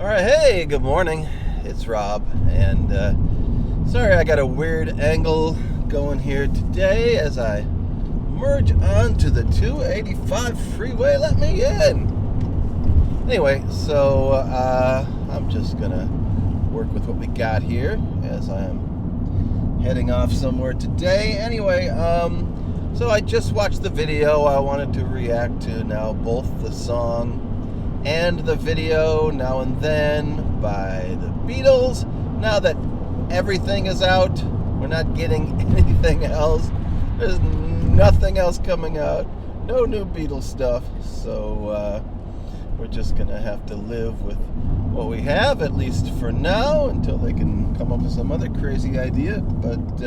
All right, hey, good morning. It's Rob, and sorry I got a weird angle going here today as I merge onto the 285 freeway. Let me in. Anyway, so I'm just gonna work with what we got here as I am heading off somewhere today. Anyway, so I just watched the video. I wanted to react to now both the song and the video Now and Then by the Beatles. Now that everything is out, we're not getting anything else. There's nothing else coming out. No new Beatles stuff. So we're just going to have to live with what we have, at least for now, until they can come up with some other crazy idea. But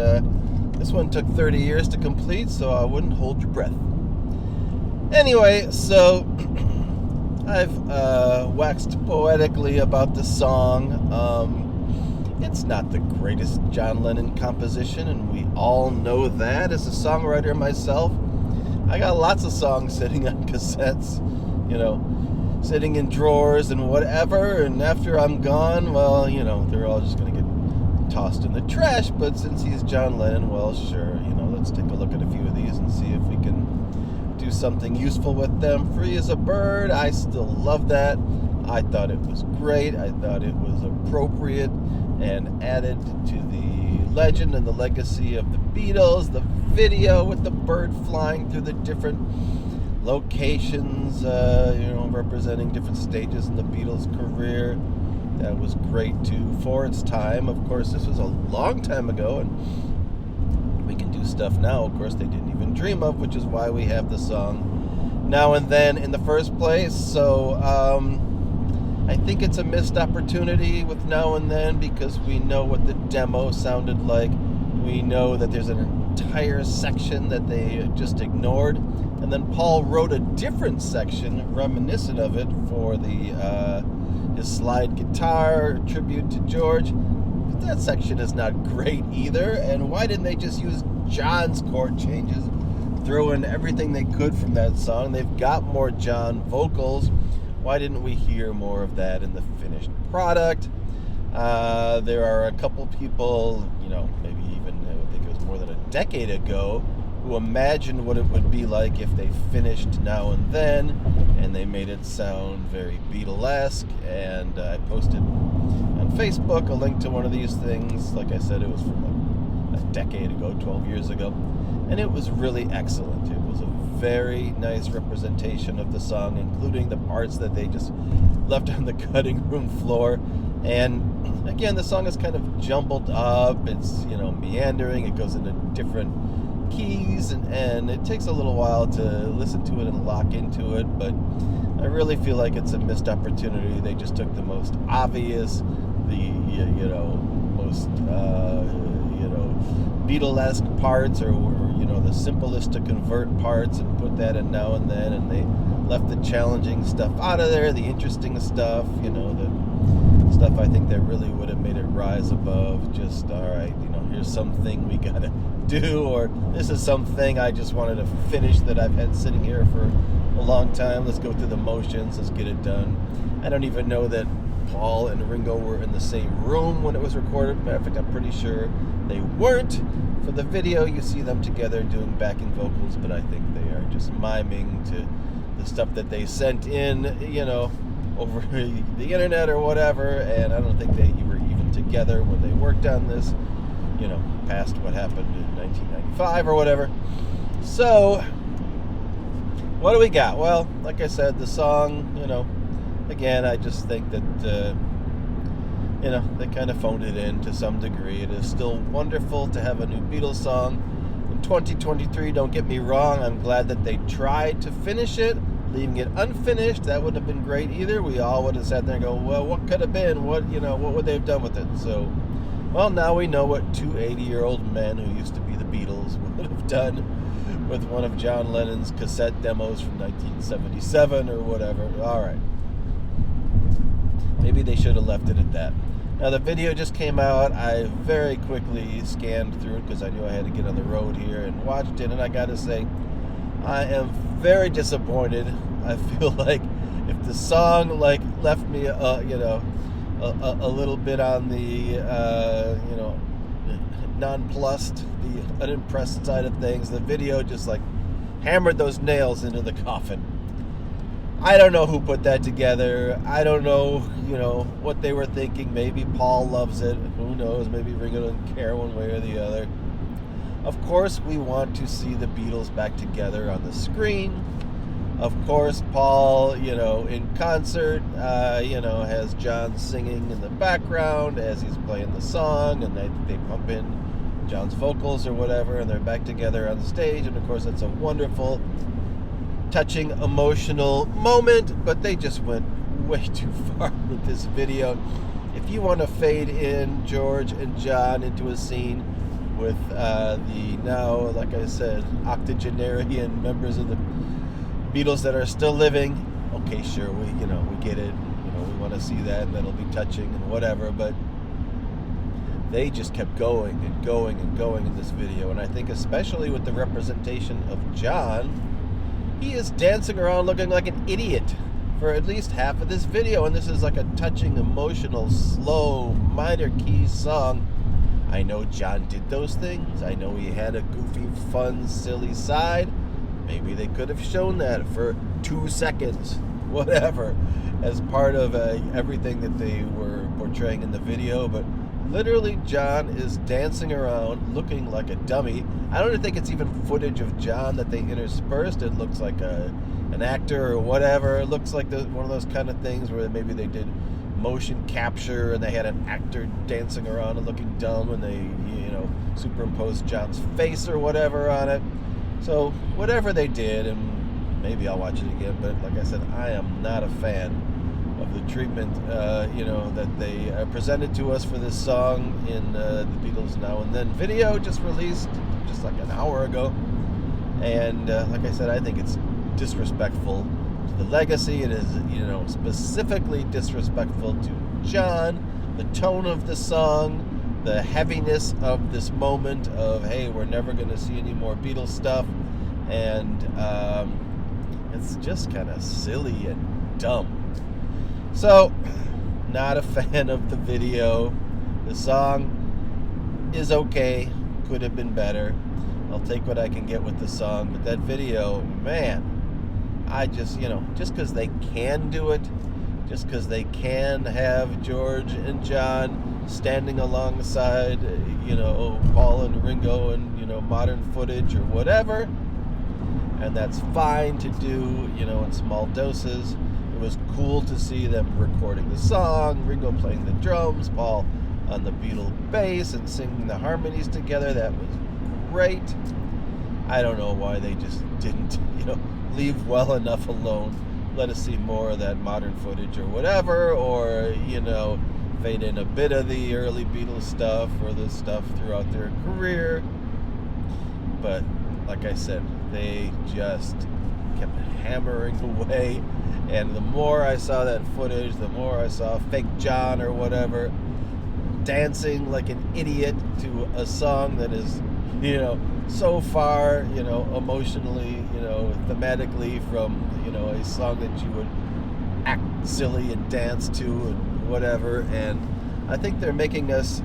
this one took 30 years to complete, so I wouldn't hold your breath. Anyway, so I've waxed poetically about the song. It's not the greatest John Lennon composition, and we all know that. As a songwriter myself, I got lots of songs sitting on cassettes, sitting in drawers and whatever, and after I'm gone, well, they're all just going to get tossed in the trash. But since he's John Lennon, well, sure, let's take a look at a few of these and see if we can do something useful with them. Free as a Bird, I still love that. I thought it was great. I thought it was appropriate and added to the legend and the legacy of the Beatles. The video with the bird flying through the different locations, representing different stages in the Beatles' career, that was great too for its time. Of course, this was a long time ago, and we can do stuff now, of course, they didn't even dream of, which is why we have the song Now and Then in the first place. So I think it's a missed opportunity with Now and Then, because we know what the demo sounded like. We know that there's an entire section that they just ignored, and then Paul wrote a different section reminiscent of it for the his slide guitar tribute to George. But that section is not great either. And why didn't they just use John's chord changes, throw in everything they could from that song? They've got more John vocals. Why didn't we hear more of that in the finished product? There are a couple people, maybe even, I think it was more than a decade ago, who imagined what it would be like if they finished Now and Then, and they made it sound very Beatlesque. And I posted on Facebook a link to one of these things. Like I said, it was from like a decade ago, 12 years ago, and it was really excellent. It was a very nice representation of the song, including the parts that they just left on the cutting room floor. And again, the song is kind of jumbled up. It's meandering. It goes into different keys, and it takes a little while to listen to it and lock into it. But I really feel like it's a missed opportunity. They just took the most obvious, the most Beatlesque parts, or the simplest to convert parts, and put that in Now and Then, and they left the challenging stuff out of there, the interesting stuff, the stuff I think that really would have made it rise above just, all right, here's something we gotta do, or this is something I just wanted to finish that I've had sitting here for a long time. Let's go through the motions, let's get it done. I don't even know that Paul and Ringo were in the same room when it was recorded. Matter of fact, I'm pretty sure they weren't. For the video, you see them together doing backing vocals, but I think they are just miming to the stuff that they sent in, over the internet or whatever. And I don't think they were even together when they worked on this, past what happened in 1995 or whatever. So, what do we got? Well, like I said, the song, again, I just think that, they kind of phoned it in to some degree. It is still wonderful to have a new Beatles song in 2023. Don't get me wrong. I'm glad that they tried to finish it. Leaving it unfinished, that wouldn't have been great either. We all would have sat there and go, well, what could have been? What would they have done with it? So, well, now we know what two 80-year-old men who used to be the Beatles would have done with one of John Lennon's cassette demos from 1977 or whatever. All right. Maybe they should have left it at that. Now, the video just came out. I very quickly scanned through it because I knew I had to get on the road here, and watched it, and I got to say, I am very disappointed. I feel like if the song left me a little bit on the nonplussed, the unimpressed side of things. The video just like hammered those nails into the coffin. I don't know who put that together. I don't know, what they were thinking. Maybe Paul loves it. Who knows? Maybe Ringo doesn't care one way or the other. Of course, we want to see the Beatles back together on the screen. Of course, Paul, in concert, has John singing in the background as he's playing the song, and they pump in John's vocals or whatever, and they're back together on the stage. And of course, that's a wonderful, touching, emotional moment, but they just went way too far with this video. If you want to fade in George and John into a scene with the now, like I said, octogenarian members of the Beatles that are still living, okay, sure, we get it. We want to see that, and that'll be touching and whatever, but they just kept going and going and going in this video. And I think especially with the representation of John, he is dancing around looking like an idiot for at least half of this video. And this is like a touching, emotional, slow, minor key song. I know John did those things. I know he had a goofy, fun, silly side. Maybe they could have shown that for 2 seconds, whatever, as part of everything that they were portraying in the video. But literally, John is dancing around looking like a dummy. I don't think it's even footage of John that they interspersed. It looks like an actor or whatever. It looks like one of those kind of things where maybe they did motion capture and they had an actor dancing around and looking dumb, and they superimposed John's face or whatever on it. So whatever they did, and maybe I'll watch it again, but like I said, I am not a fan of the treatment that they presented to us for this song in the Beatles Now and Then video, just released just like an hour ago. And like I said, I think it's disrespectful to the legacy. It is specifically disrespectful to John, the tone of the song, the heaviness of this moment of, hey, we're never going to see any more Beatles stuff. And it's just kind of silly and dumb. So, not a fan of the video. The song is okay. Could have been better. I'll take what I can get with the song. But that video, man, I just because they can do it, just because they can have George and John standing alongside, Paul and Ringo and, modern footage or whatever, and that's fine to do, in small doses. It was cool to see them recording the song, Ringo playing the drums, Paul on the Beatle bass and singing the harmonies together. That was great. I don't know why they just didn't, leave well enough alone. Let us see more of that modern footage or whatever, or, fade in a bit of the early Beatles stuff or the stuff throughout their career. But like I said, they just kept hammering away. And the more I saw that footage, the more I saw fake John or whatever dancing like an idiot to a song that is, so far, emotionally, thematically from, a song that you would act silly and dance to and whatever. And I think they're making us,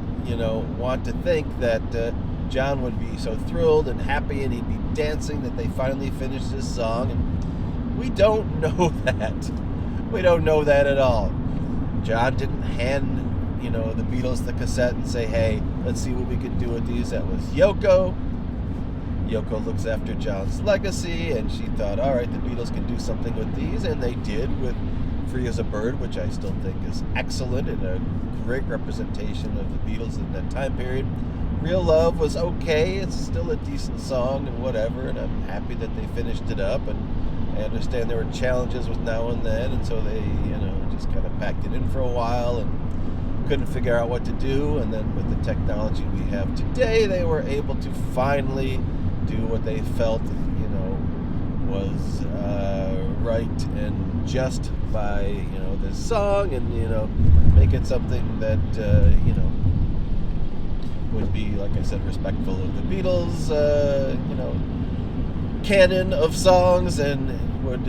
want to think that John would be so thrilled and happy and he'd be dancing that they finally finished this song. And we don't know that. We don't know that at all. John didn't hand, the Beatles the cassette and say, hey, let's see what we can do with these. That was Yoko. Yoko looks after John's legacy, and she thought, all right, the Beatles can do something with these, and they did with Free as a Bird, which I still think is excellent and a great representation of the Beatles in that time period. Real Love was okay. It's still a decent song and whatever, and I'm happy that they finished it up. And I understand there were challenges with Now and Then, and so they, just kind of packed it in for a while and couldn't figure out what to do. And then with the technology we have today, they were able to finally do what they felt, was right and just by, this song, and, make it something that, would be, like I said, respectful of the Beatles, canon of songs, and would,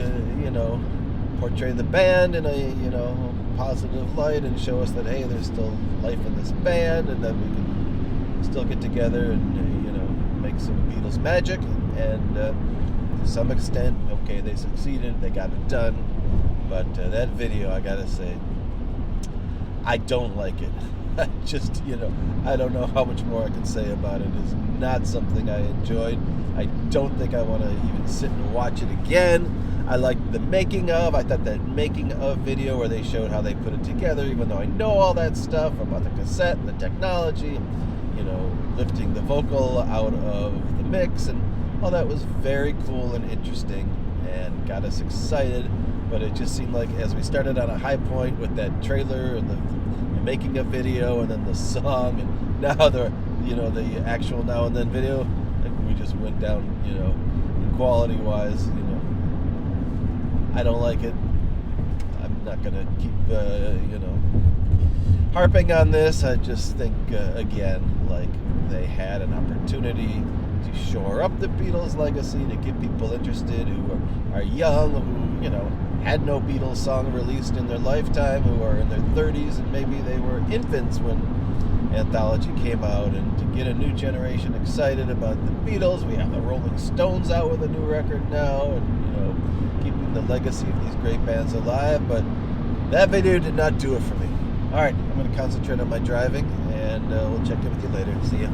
portray the band in a positive light and show us that, hey, there's still life in this band and that we can still get together and make some Beatles magic. And to some extent, okay, they succeeded, they got it done. But that video, I gotta say, I don't like it. I just, I don't know how much more I can say about it. It's not something I enjoyed. I don't think I want to even sit and watch it again. I liked the making of. I thought that making of video where they showed how they put it together, even though I know all that stuff about the cassette and the technology, lifting the vocal out of the mix, and all that was very cool and interesting and got us excited. But it just seemed like as we started on a high point with that trailer and the making a video and then the song, and now the actual now and then video, I think we just went down quality wise. I don't like it. I'm not gonna keep harping on this. I just think again, like, they had an opportunity to shore up the Beatles legacy, to get people interested who are young, who had no Beatles song released in their lifetime, who are in their 30s, and maybe they were infants when Anthology came out, and to get a new generation excited about the Beatles. We have the Rolling Stones out with a new record now, and keeping the legacy of these great bands alive. But that video did not do it for me. All right, I'm going to concentrate on my driving, and we'll check in with you later. See ya.